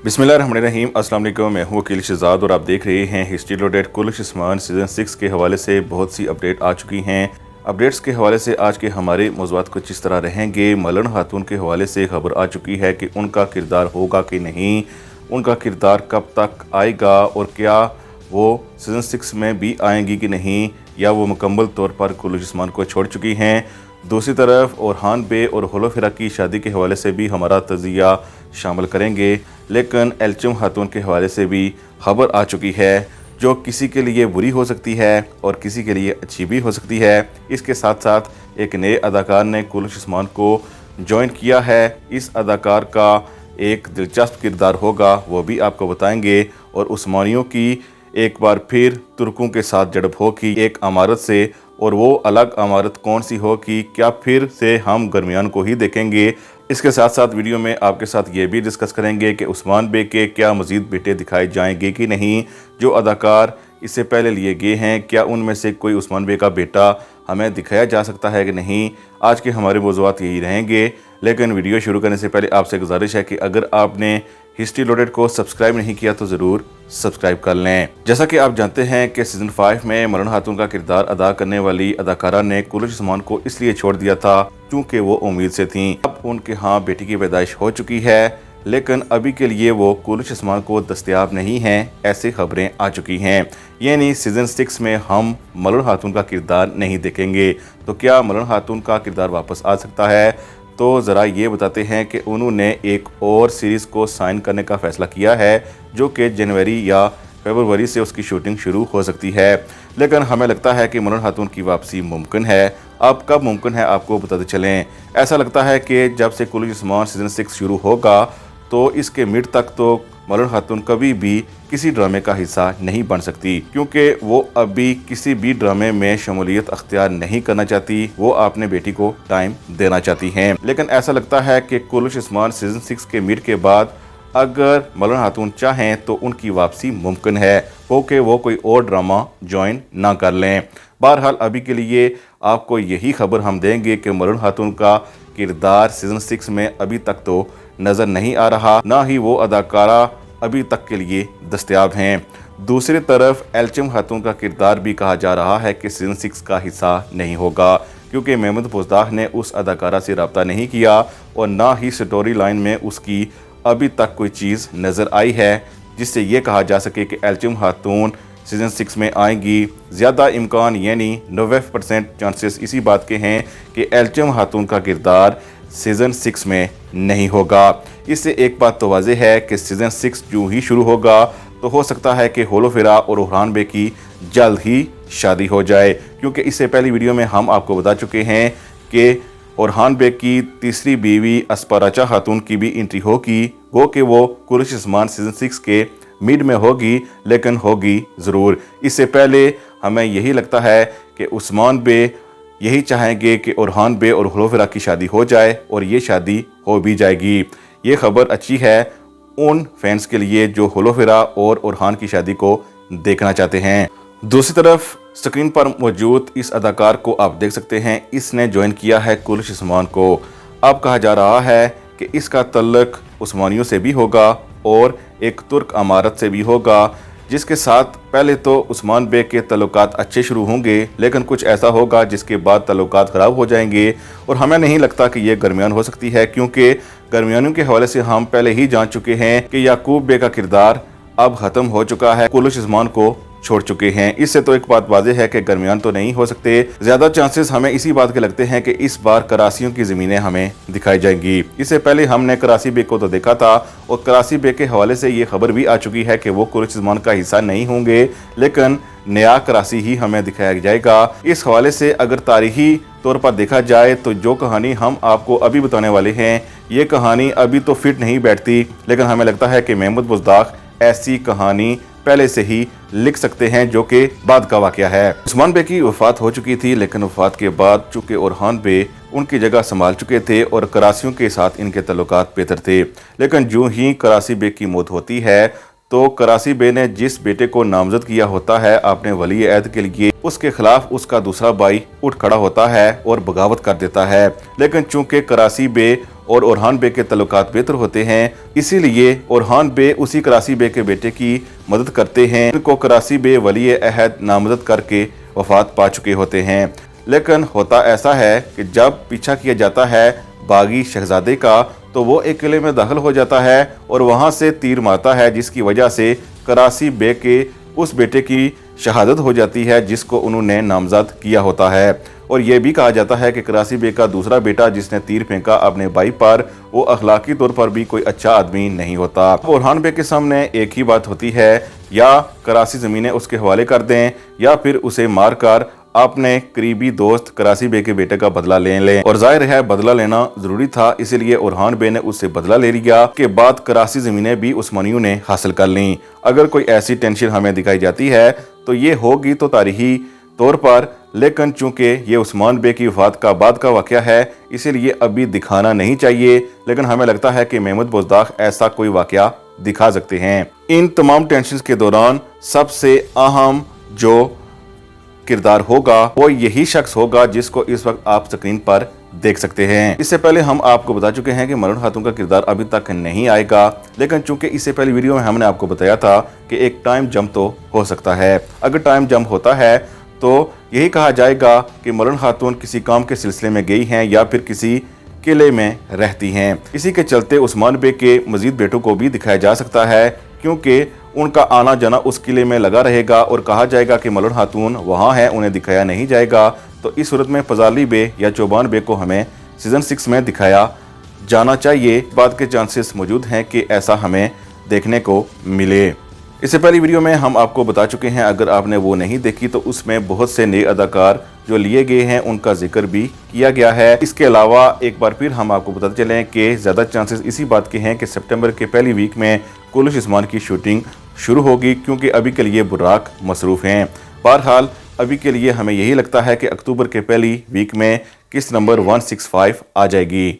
बिस्मिल्लाहिर्रहमानिर्रहीम। अस्सलाम वालेकुम। मैं हूं वकील शहजाद और आप देख रहे हैं history loaded. Kulish Usman season 6 के हवाले से बहुत सी अपडेट आ चुकी हैं। अपडेट्स के हवाले से आज के हमारे मौज़ूआत कुछ इस तरह रहेंगे। मलन खातून के हवाले से खबर आ चुकी है कि उनका किरदार होगा कि नहीं, उनका किरदार कब तक आएगा और क्या वो सीज़न 6 में भी आएंगी कि नहीं, या वो मुकम्मल तौर पर कुलिश उस्मान को छोड़ चुकी हैं। दूसरी तरफ ओरहान बे और होलोफिरा की शादी के हवाले से भी हमारा तज़िया शामिल करेंगे, लेकिन एल्चम खातून के हवाले से भी खबर आ चुकी है जो किसी के लिए बुरी हो सकती है और किसी के लिए अच्छी भी हो सकती है। इसके साथ साथ एक नए अदाकार ने कुलिश उस्मान को ज्वाइन किया है। इस अदाकार का एक दिलचस्प किरदार होगा, वो भी आपको बताएंगे। और उस्मानियों की एक बार फिर तुर्कों के साथ झड़प होगी एक अमारत से, और वो अलग अमारत कौन सी होगी, क्या फिर से हम गर्मियान को ही देखेंगे। इसके साथ साथ वीडियो में आपके साथ ये भी डिस्कस करेंगे कि उस्मान बे के क्या मज़ीद बेटे दिखाए जाएंगे कि नहीं। जो अदाकार इससे पहले लिए गए हैं, क्या उनमें से कोई उस्मान बे का बेटा हमें दिखाया जा सकता है कि नहीं। आज के हमारे मौज़ूआत यही रहेंगे, लेकिन वीडियो शुरू करने से पहले आपसे गुजारिश है कि अगर आपने हिस्ट्री लोडेड को सब्सक्राइब नहीं किया तो ज़रूर सब्सक्राइब कर लें। जैसा कि आप जानते हैं कि सीज़न 5 में मलन खातून का किरदार अदा करने वाली अदाकारा ने कुलिश उस्मान को इसलिए छोड़ दिया था क्योंकि वो उम्मीद से थीं। अब उनके यहाँ बेटी की पैदाइश हो चुकी है, लेकिन अभी के लिए वो कुलिश उस्मान को दस्तयाब नहीं हैं, ऐसी खबरें आ चुकी हैं। यानी सीज़न 6 में हम मलन खातून का किरदार नहीं देखेंगे। तो क्या मलन खातून का किरदार वापस आ सकता है? तो ज़रा ये बताते हैं कि उन्होंने एक और सीरीज़ को साइन करने का फ़ैसला किया है, जो कि जनवरी या फरवरी से उसकी शूटिंग शुरू हो सकती है। लेकिन हमें लगता है कि मलन खातून की वापसी मुमकिन है। अब कब मुमकिन है आपको बताते चलें। ऐसा लगता है कि जब से कुलिश उस्मान सीज़न 6 शुरू होगा तो इसके मिड तक तो मलन खातून कभी भी किसी ड्रामे का हिस्सा नहीं बन सकती, क्योंकि वो अभी किसी भी ड्रामे में शमूलियत अख्तियार नहीं करना चाहती। वो अपने बेटी को टाइम देना चाहती हैं। लेकिन ऐसा लगता है कि कुलिश उस्मान सीज़न 6 के मिड के बाद अगर मलन खातून चाहें तो उनकी वापसी मुमकिन है, हो कि वो कोई और ड्रामा ज्वाइन ना कर लें। बहरहाल अभी के लिए आपको यही खबर हम देंगे कि मलन खातून का किरदार सीज़न 6 में अभी तक तो नज़र नहीं आ रहा, ना ही वो अदाकारा अभी तक के लिए दस्तयाब हैं। दूसरी तरफ एल्चम खातून का किरदार भी कहा जा रहा है कि सीज़न 6 का हिस्सा नहीं होगा, क्योंकि महमूद पोजदार ने उस अदाकारा से रब्ता नहीं किया और ना ही स्टोरी लाइन में उसकी अभी तक कोई चीज़ नज़र आई है जिससे ये कहा जा सके कि एल्चम खातून सीज़न 6 में आएंगी। ज़्यादा इम्कान यानी 90% चांसेस इसी बात के हैं कि एल्चम खातून का किरदार सीज़न 6 में नहीं होगा। इससे एक बात तो वाज़ेह है कि सीज़न 6 जो ही शुरू होगा तो हो सकता है कि होलोफिरा और ओरहान बे की जल्द ही शादी हो जाए, क्योंकि इससे पहली वीडियो में हम आपको बता चुके हैं कि ओरहान बे की तीसरी बीवी अस्पराचा खातून की भी एंट्री होगी, वो कि वो कुलिश उस्मान सीज़न 6 के मिड में होगी, लेकिन होगी ज़रूर। इससे पहले हमें यही लगता है कि उस्मान बे यही चाहेंगे कि ओरहान बे और होलोफिरा की शादी हो जाए, और ये शादी हो भी जाएगी। ये खबर अच्छी है उन फैंस के लिए जो होलोफिरा और ओरहान की शादी को देखना चाहते हैं। दूसरी तरफ स्क्रीन पर मौजूद इस अदाकार को आप देख सकते हैं, इसने ज्वाइन किया है कुलिश उस्मान को। अब कहा जा रहा है कि इसका तल्लुक उस्मानियों से भी होगा और एक तुर्क अमारत से भी होगा, जिसके साथ पहले तो उस्मान बे के तल्लुकात अच्छे शुरू होंगे, लेकिन कुछ ऐसा होगा जिसके बाद तल्लुकात ख़राब हो जाएंगे। और हमें नहीं लगता कि ये गर्मियान हो सकती है, क्योंकि गर्मियानों के हवाले से हम पहले ही जान चुके हैं कि याकूब बे का किरदार अब ख़त्म हो चुका है, कुलिश उस्मान को छोड़ चुके हैं। इससे तो एक बात वाज़ेह है कि गर्मियान तो नहीं हो सकते। ज़्यादा चांसेस हमें इसी बात के लगते हैं कि इस बार करासियों की ज़मीनें हमें दिखाई जाएंगी। इससे पहले हमने करासी बे को तो देखा था, और करासी बे के हवाले से ये खबर भी आ चुकी है कि वो कुलिश उस्मान का हिस्सा नहीं होंगे, लेकिन नया करासी ही हमें दिखाया जाएगा। इस हवाले से अगर तारीखी तौर पर देखा जाए तो जो कहानी हम आपको अभी बताने वाले हैं, ये कहानी अभी तो फिट नहीं बैठती, लेकिन हमें लगता है कि महमूद पोजदार ऐसी कहानी पहले से ही लिख सकते हैं, जो कि बाद का वाकया है। उस्मान बे की वफ़ात हो चुकी थी, लेकिन वफ़ात के बाद चूँकि ओरहान बे उनकी जगह संभाल चुके थे और करासियों के साथ इनके तल्लुकात बेहतर थे। लेकिन जो ही करासी बे की मौत होती है तो करासी बे ने जिस बेटे को नामजद किया होता है अपने वली अहद के लिए, उसके खिलाफ उसका दूसरा भाई उठ खड़ा होता है और बगावत कर देता है। लेकिन चूंकि करासी बे और ओरहान बे के तल्लुकात बेहतर होते हैं, इसीलिए ओरहान बे उसी करासी बे के बेटे की मदद करते हैं, इनको करासी बे वली अहद नामजद करके वफात पा चुके होते हैं। लेकिन होता ऐसा है कि जब पीछा किया जाता है बागी शहजादे का, तो वो एक किले में दाखिल हो जाता है और वहां से तीर मारता है, जिसकी वजह से करासी बे के उस बेटे की शहादत हो जाती है जिसको उन्होंने नामजद किया होता है। और ये भी कहा जाता है कि करासी बे का दूसरा बेटा जिसने तीर फेंका अपने भाई पर, वो अखलाकी तौर पर भी कोई अच्छा आदमी नहीं होता। ओरहान बे के सामने एक ही बात होती है, या करासी ज़मीनें उसके हवाले कर दें या फिर उसे मारकर अपने करीबी दोस्त करासी बे के बेटे का बदला ले लें। और जाहिर है बदला लेना जरूरी था, इसीलिए ओरहान बे ने उससे बदला ले लिया। के बाद करासी ज़मीनें भी उस्मानियों ने हासिल कर लीं। अगर कोई ऐसी टेंशन हमें दिखाई जाती है तो ये होगी तो तारीखी तौर पर, लेकिन चूंकि ये उस्मान बे की वफात का बाद का वाक़या है, इसीलिए अभी दिखाना नहीं चाहिए। लेकिन हमें लगता है कि महमूद बुज़दाग ऐसा कोई वाक़या दिखा सकते हैं। इन तमाम टेंशन के दौरान सबसे अहम जो किरदार होगा वो यही शख्स होगा जिसको इस वक्त आप स्क्रीन पर देख सकते हैं। इससे पहले हम आपको बता चुके हैं कि मरून खातून का किरदार अभी तक नहीं आएगा, लेकिन चूंकि इससे पहले वीडियो में हमने आपको बताया था कि एक टाइम जंप तो हो सकता है। अगर टाइम जंप होता है तो यही कहा जाएगा कि मरून खातून किसी काम के सिलसिले में गई हैं या फिर किसी किले में रहती हैं। इसी के चलते उस्मान बे के मजीद बेटों को भी दिखाया जा सकता है, क्योंकि उनका आना जाना उस किले में लगा रहेगा और कहा जाएगा कि मलून खातून वहाँ है, उन्हें दिखाया नहीं जाएगा। तो इस सूरत में फजाली बे या चौबान बे को हमें सीज़न 6 में दिखाया जाना चाहिए। बात के चांसेस मौजूद हैं कि ऐसा हमें देखने को मिले। इससे पहली वीडियो में हम आपको बता चुके हैं, अगर आपने वो नहीं देखी तो उसमें बहुत से नए अदाकार जो लिए गए हैं उनका जिक्र भी किया गया है। इसके अलावा एक बार फिर हम आपको बताते चलें कि ज़्यादा चांसेस इसी बात के हैं कि सितंबर के पहली वीक में कुलिश उस्मान की शूटिंग शुरू होगी, क्योंकि अभी के लिए बुर्राक मसरूफ़ हैं। बहरहाल अभी के लिए हमें यही लगता है कि अक्टूबर के पहली वीक में किस्त नंबर 165 आ जाएगी।